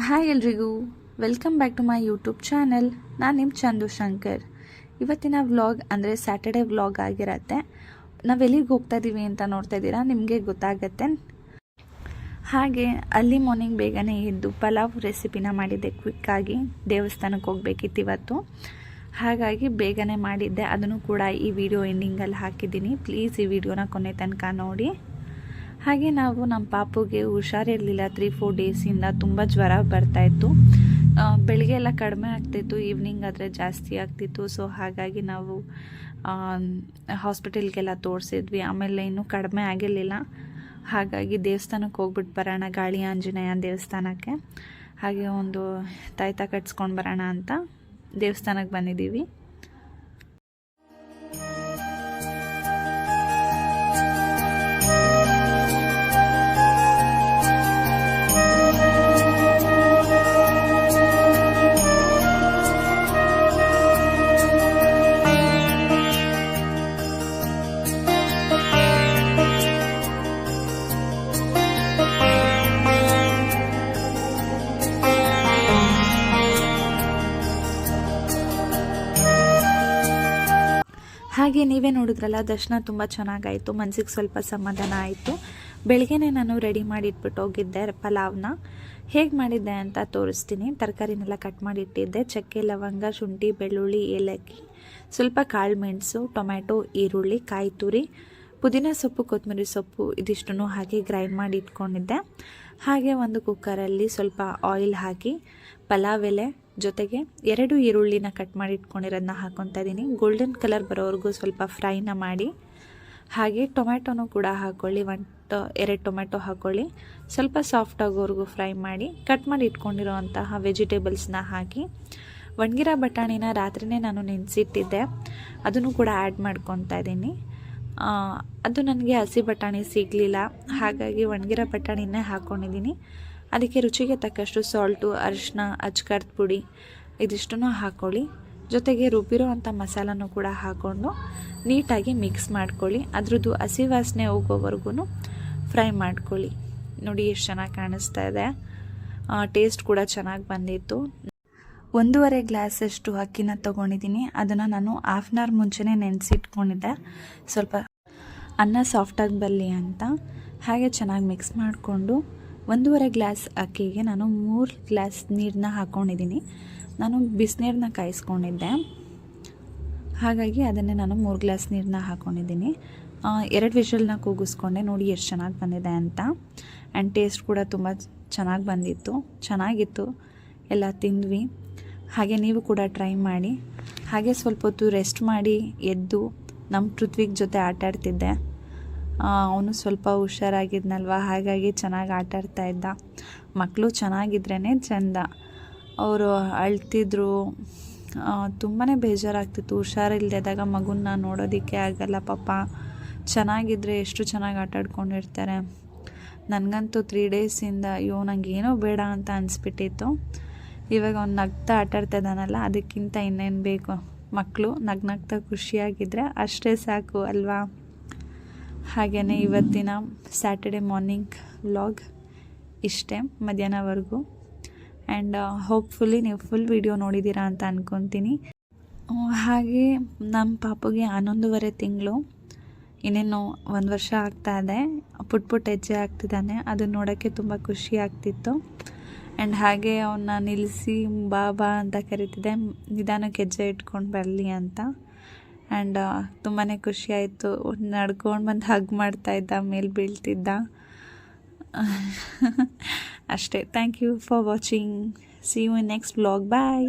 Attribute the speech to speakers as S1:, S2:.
S1: Hi ಎಲ್ರಿಗೂ, welcome back to my YouTube channel. ನಾನು ನಿಮ್ಮ ಚಂದು ಶಂಕರ್. ಇವತ್ತಿನ ವ್ಲಾಗ್ ಅಂದರೆ ಸ್ಯಾಟರ್ಡೇ ವ್ಲಾಗ್ ಆಗಿರತ್ತೆ. ನಾವೆಲ್ಲಿಗೆ ಹೋಗ್ತಾ ಇದ್ದೀವಿ ಅಂತ ನೋಡ್ತಾ ಇದ್ದೀರಾ, ನಿಮಗೆ ಗೊತ್ತಾಗತ್ತೆ. ಹಾಗೆ ಅಲ್ಲಿ ಮಾರ್ನಿಂಗ್ ಬೇಗನೆ ಎದ್ದು ಪಲಾವ್ ರೆಸಿಪಿನ ಮಾಡಿದ್ದೆ ಕ್ವಿಕ್ಕಾಗಿ. ದೇವಸ್ಥಾನಕ್ಕೆ ಹೋಗ್ಬೇಕಿತ್ತು ಇವತ್ತು, ಹಾಗಾಗಿ ಬೇಗನೆ ಮಾಡಿದ್ದೆ. ಅದನ್ನು ಕೂಡ ಈ ವಿಡಿಯೋ ಎಂಡಿಂಗಲ್ಲಿ ಹಾಕಿದ್ದೀನಿ. ಪ್ಲೀಸ್ ಈ ವಿಡಿಯೋನ ಕೊನೆ ತನಕ ನೋಡಿ. ಹಾಗೆ ನಾವು ನಮ್ಮ ಪಾಪುಗೆ ಹುಷಾರಿರಲಿಲ್ಲ. 3-4 ಡೇಸಿಂದ ತುಂಬ ಜ್ವರ ಬರ್ತಾಯಿತ್ತು. ಬೆಳಗ್ಗೆ ಎಲ್ಲ ಕಡಿಮೆ ಆಗ್ತಿತ್ತು, ಈವ್ನಿಂಗ್ ಆದರೆ ಜಾಸ್ತಿ ಆಗ್ತಿತ್ತು. ಸೊ ಹಾಗಾಗಿ ನಾವು ಹಾಸ್ಪಿಟಲ್ಗೆಲ್ಲ ತೋರಿಸಿದ್ವಿ. ಆಮೇಲೆ ಇನ್ನೂ ಕಡಿಮೆ ಆಗಿರಲಿಲ್ಲ. ಹಾಗಾಗಿ ದೇವಸ್ಥಾನಕ್ಕೆ ಹೋಗ್ಬಿಟ್ಟು ಬರೋಣ, ಗಾಳಿ ಆಂಜನೇಯ ದೇವಸ್ಥಾನಕ್ಕೆ. ಹಾಗೆ ಒಂದು ತಾಯ್ತ ಕಟ್ಸ್ಕೊಂಡು ಬರೋಣ ಅಂತ ದೇವಸ್ಥಾನಕ್ಕೆ ಬಂದಿದ್ದೀವಿ. ಹಾಗೆ ನೀವೇ ನೋಡಿದ್ರಲ್ಲ, ದರ್ಶನ ತುಂಬ ಚೆನ್ನಾಗಾಯಿತು. ಮನಸ್ಸಿಗೆ ಸ್ವಲ್ಪ ಸಮಾಧಾನ ಆಯಿತು. ಬೆಳಗ್ಗೆನೇ ನಾನು ರೆಡಿ ಮಾಡಿ ಇಟ್ಬಿಟ್ಟು ಹೋಗಿದ್ದೆ ಪಲಾವ್ನ. ಹೇಗೆ ಮಾಡಿದ್ದೆ ಅಂತ ತೋರಿಸ್ತೀನಿ. ತರಕಾರಿನೆಲ್ಲ ಕಟ್ ಮಾಡಿ ಇಟ್ಟಿದ್ದೆ. ಚಕ್ಕೆ, ಲವಂಗ, ಶುಂಠಿ, ಬೆಳ್ಳುಳ್ಳಿ, ಏಲಕ್ಕಿ, ಸ್ವಲ್ಪ ಕಾಳು ಮೆಣಸು, ಟೊಮ್ಯಾಟೊ, ಈರುಳ್ಳಿ, ಕಾಯಿ ತುರಿ, ಪುದೀನ ಸೊಪ್ಪು, ಕೊತ್ತಂಬರಿ ಸೊಪ್ಪು ಇದಿಷ್ಟನ್ನು ಹಾಕಿ ಗ್ರೈಂಡ್ ಮಾಡಿ ಇಟ್ಕೊಂಡಿದ್ದೆ. ಹಾಗೆ ಒಂದು ಕುಕ್ಕರಲ್ಲಿ ಸ್ವಲ್ಪ ಆಯಿಲ್ ಹಾಕಿ ಪಲಾವ್ ಎಲೆ ಜೊತೆಗೆ 2 ಈರುಳ್ಳಿನ ಕಟ್ ಮಾಡಿ ಇಟ್ಕೊಂಡಿರೋದನ್ನ ಹಾಕ್ಕೊತಾ ಇದ್ದೀನಿ. ಗೋಲ್ಡನ್ ಕಲರ್ ಬರೋವರೆಗೂ ಸ್ವಲ್ಪ ಫ್ರೈನ ಮಾಡಿ. ಹಾಗೆ ಟೊಮ್ಯಾಟೊನೂ ಕೂಡ ಹಾಕ್ಕೊಳ್ಳಿ, 2 ಟೊಮ್ಯಾಟೊ ಹಾಕ್ಕೊಳ್ಳಿ. ಸ್ವಲ್ಪ ಸಾಫ್ಟ್ ಆಗೋವರೆಗೂ ಫ್ರೈ ಮಾಡಿ ಕಟ್ ಮಾಡಿ ಇಟ್ಕೊಂಡಿರೋವಂತಹ ವೆಜಿಟೇಬಲ್ಸ್ನ ಹಾಕಿ. ಒಣಗಿರೋ ಬಟಾಣಿನ ರಾತ್ರಿನೇ ನಾನು ನೆನೆಸಿಟ್ಟಿದ್ದೆ, ಅದನ್ನು ಕೂಡ ಆ್ಯಡ್ ಮಾಡ್ಕೊತಾ ಇದ್ದೀನಿ. ಅದು ನನಗೆ ಹಸಿ ಬಟಾಣಿ ಸಿಗಲಿಲ್ಲ, ಹಾಗಾಗಿ ಒಣಗಿರೋ ಬಟಾಣಿನೇ ಹಾಕ್ಕೊಂಡಿದ್ದೀನಿ. ಅದಕ್ಕೆ ರುಚಿಗೆ ತಕ್ಕಷ್ಟು ಸಾಲ್ಟು, ಅರಿಶಿನ, ಅಚ್ಕಾರದ ಪುಡಿ ಇದಿಷ್ಟನ್ನು ಹಾಕ್ಕೊಳ್ಳಿ. ಜೊತೆಗೆ ರುಬ್ಬಿರೋ ಅಂಥ ಮಸಾಲನೂ ಕೂಡ ಹಾಕ್ಕೊಂಡು ನೀಟಾಗಿ ಮಿಕ್ಸ್ ಮಾಡ್ಕೊಳ್ಳಿ. ಅದ್ರದ್ದು ಹಸಿ ವಾಸನೆ ಹೋಗೋವರೆಗೂ ಫ್ರೈ ಮಾಡ್ಕೊಳ್ಳಿ. ನೋಡಿ ಎಷ್ಟು ಚೆನ್ನಾಗಿ ಕಾಣಿಸ್ತಾ ಇದೆ. ಟೇಸ್ಟ್ ಕೂಡ ಚೆನ್ನಾಗಿ ಬಂದಿತ್ತು. 1.5 ಗ್ಲಾಸಷ್ಟು ಅಕ್ಕಿನ ತೊಗೊಂಡಿದ್ದೀನಿ. ಅದನ್ನು ನಾನು ಹಾಫ್ ಆನ್ ಅವರ್ ಮುಂಚೆನೇ ನೆನೆಸಿಟ್ಕೊಂಡಿದ್ದೆ, ಸ್ವಲ್ಪ ಅನ್ನ ಸಾಫ್ಟಾಗಿ ಬರಲಿ ಅಂತ. ಹಾಗೆ ಚೆನ್ನಾಗಿ ಮಿಕ್ಸ್ ಮಾಡಿಕೊಂಡು 1.5 ಗ್ಲಾಸ್ ಅಕ್ಕಿಗೆ ನಾನು 3 ಗ್ಲಾಸ್ ನೀರನ್ನ ಹಾಕ್ಕೊಂಡಿದ್ದೀನಿ. ನಾನು ಬಿಸಿನೀರನ್ನ ಕಾಯಿಸ್ಕೊಂಡಿದ್ದೆ, ಹಾಗಾಗಿ ಅದನ್ನೇ ನಾನು 3 ಗ್ಲಾಸ್ ನೀರನ್ನ ಹಾಕ್ಕೊಂಡಿದ್ದೀನಿ. 2 ವಿಷಲ್ನ ಕೂಗಿಸ್ಕೊಂಡೆ. ನೋಡಿ ಎಷ್ಟು ಚೆನ್ನಾಗಿ ಬಂದಿದೆ ಅಂತ. ಆ್ಯಂಡ್ ಟೇಸ್ಟ್ ಕೂಡ ತುಂಬ ಚೆನ್ನಾಗಿ ಬಂದಿತ್ತು, ಚೆನ್ನಾಗಿತ್ತು. ಎಲ್ಲ ತಿಂದ್ವಿ. ಹಾಗೆ ನೀವು ಕೂಡ ಟ್ರೈ ಮಾಡಿ. ಹಾಗೆ ಸ್ವಲ್ಪ ಹೊತ್ತು ರೆಸ್ಟ್ ಮಾಡಿ ಎದ್ದು ನಮ್ಮ ಪೃಥ್ವಿಗ್ ಜೊತೆ ಆಟಾಡ್ತಿದ್ದೆ. ಅವನು ಸ್ವಲ್ಪ ಹುಷಾರಾಗಿದ್ನಲ್ವ, ಹಾಗಾಗಿ ಚೆನ್ನಾಗಿ ಆಟಾಡ್ತಾ ಇದ್ದ. ಮಕ್ಕಳು ಚೆನ್ನಾಗಿದ್ರೇ ಚೆಂದ. ಅವರು ಅಳ್ತಿದ್ರು, ತುಂಬಾ ಬೇಜಾರಾಗ್ತಿತ್ತು. ಹುಷಾರಿಲ್ದಿದ್ದಾಗ ಮಗುನ ನೋಡೋದಕ್ಕೆ ಆಗಲ್ಲ ಪಾಪ. ಚೆನ್ನಾಗಿದ್ದರೆ ಎಷ್ಟು ಚೆನ್ನಾಗಿ ಆಟಾಡ್ಕೊಂಡಿರ್ತಾರೆ. ನನಗಂತೂ 3 ಡೇಸಿಂದ ಅಯ್ಯೋ ನನಗೇನೋ ಬೇಡ ಅಂತ ಅನಿಸ್ಬಿಟ್ಟಿತ್ತು. ಇವಾಗ ಅವ್ನು ನಗ್ತಾ ಆಟಾಡ್ತಾ ಇದ್ದಾನಲ್ಲ, ಅದಕ್ಕಿಂತ ಇನ್ನೇನು ಬೇಕು. ಮಕ್ಕಳು ನಗ್ನಗ್ತಾ ಖುಷಿಯಾಗಿದ್ದರೆ ಅಷ್ಟೇ ಸಾಕು ಅಲ್ವಾ. ಹಾಗೆಯೇ ಇವತ್ತಿನ ಸ್ಯಾಟರ್ಡೆ ಮಾರ್ನಿಂಗ್ ವ್ಲಾಗ್ ಇಷ್ಟೇ, ಮಧ್ಯಾಹ್ನವರೆಗೂ. ಆ್ಯಂಡ್ ಹೋಪ್ಫುಲಿ ನೀವು ಫುಲ್ ವಿಡಿಯೋ ನೋಡಿದ್ದೀರಾ ಅಂತ ಅಂದ್ಕೊತೀನಿ. ಹಾಗೆ ನಮ್ಮ ಪಾಪುಗೆ 11.5 ತಿಂಗಳು, ಇನ್ನೇನು 1 ವರ್ಷ ಆಗ್ತಾ ಇದೆ. ಪುಟ್ ಹೆಜ್ಜೆ ಆಗ್ತಿದ್ದಾನೆ. ಅದನ್ನು ನೋಡೋಕ್ಕೆ ತುಂಬ ಖುಷಿ ಆಗ್ತಿತ್ತು. ಆ್ಯಂಡ್ ಹಾಗೆ ಅವನ್ನ ನಿಲ್ಲಿಸಿ ಬಾಬಾ ಅಂತ ಕರಿತಿದ್ದೆ, ನಿಧಾನಕ್ಕೆ ಹೆಜ್ಜೆ ಇಟ್ಕೊಂಡು ಬರಲಿ ಅಂತ. ಆ್ಯಂಡ್ ತುಂಬಾ ಖುಷಿ ಆಯಿತು. ನಡ್ಕೊಂಡು ಬಂದು ಹಗ್ ಮಾಡ್ತಾಯಿದ್ದ, ಮೇಲೆ ಬೀಳ್ತಿದ್ದ. ಅಷ್ಟೇ. Thank you for watching. See you in next vlog. Bye.